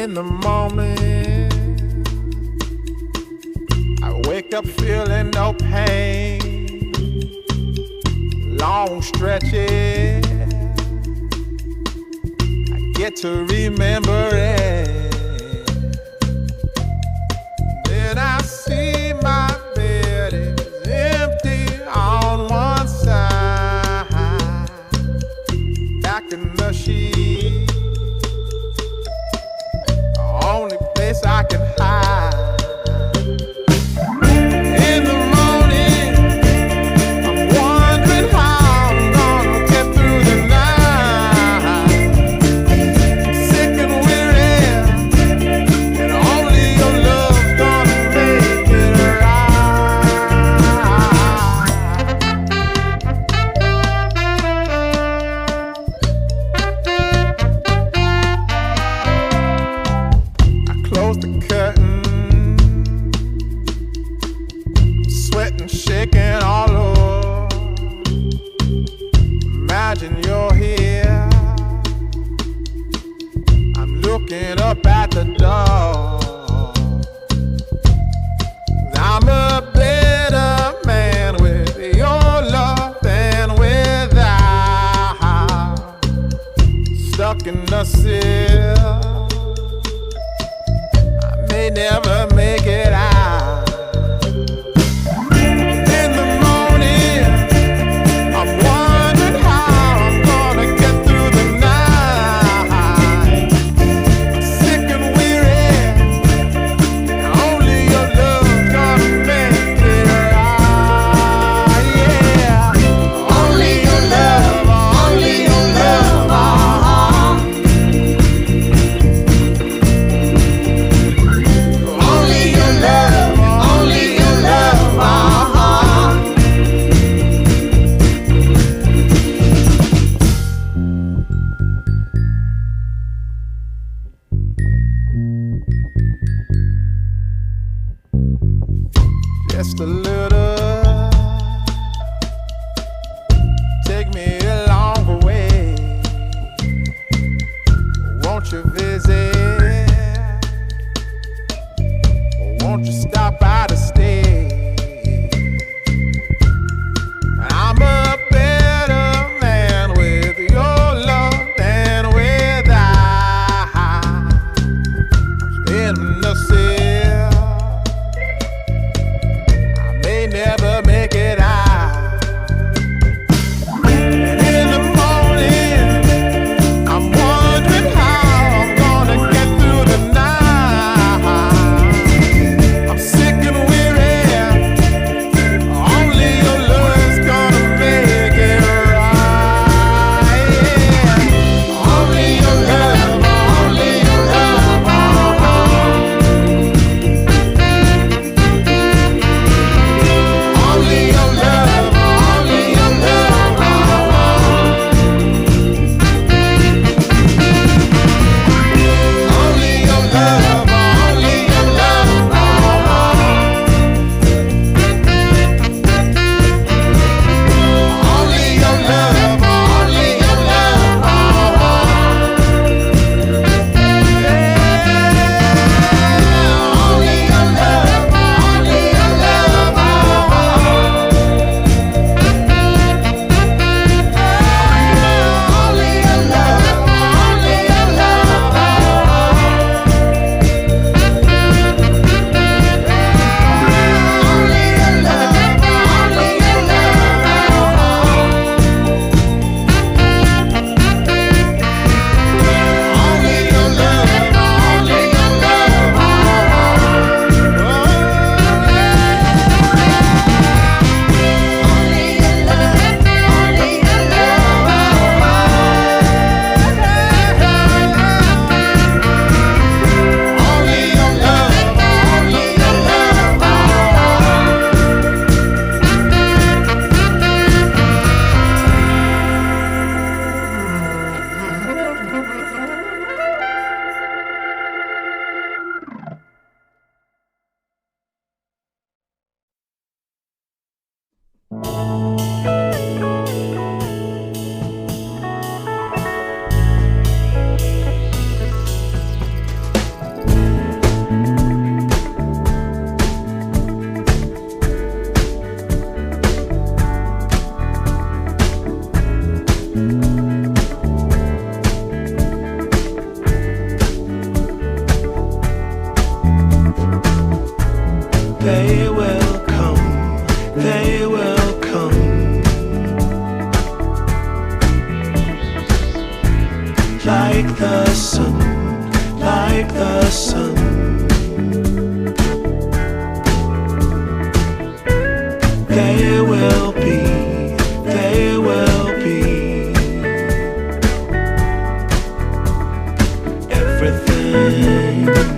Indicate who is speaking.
Speaker 1: In the morning, I wake up feeling no pain. Long stretches, I get to remember it. Then I see my bed is empty on one side. Back in the sheet, only place I can hide. In the morning, I'm wondering how I'm gonna get through the night. Sick and weary, and only your love's gonna make it Close the curtain, sweating, shaking all over. Imagine you're here, I'm looking up at the door. I'm a better man with your love than without. Stuck in the cell, may never make it out. In the morning, I'm wondering how I'm gonna get through the night. Sick and weary, only your love's gonna make it right. Yeah, only your love, only your love. Only your love, only your love, Just a little, take me along the way. Won't you visit? Won't you stop by to stay? I'm a better man with your love than without. I'm in the cell, I may never make it out. And in the morning, I'm wondering how I'm
Speaker 2: like the sun, like the sun. There will be, there will be everything.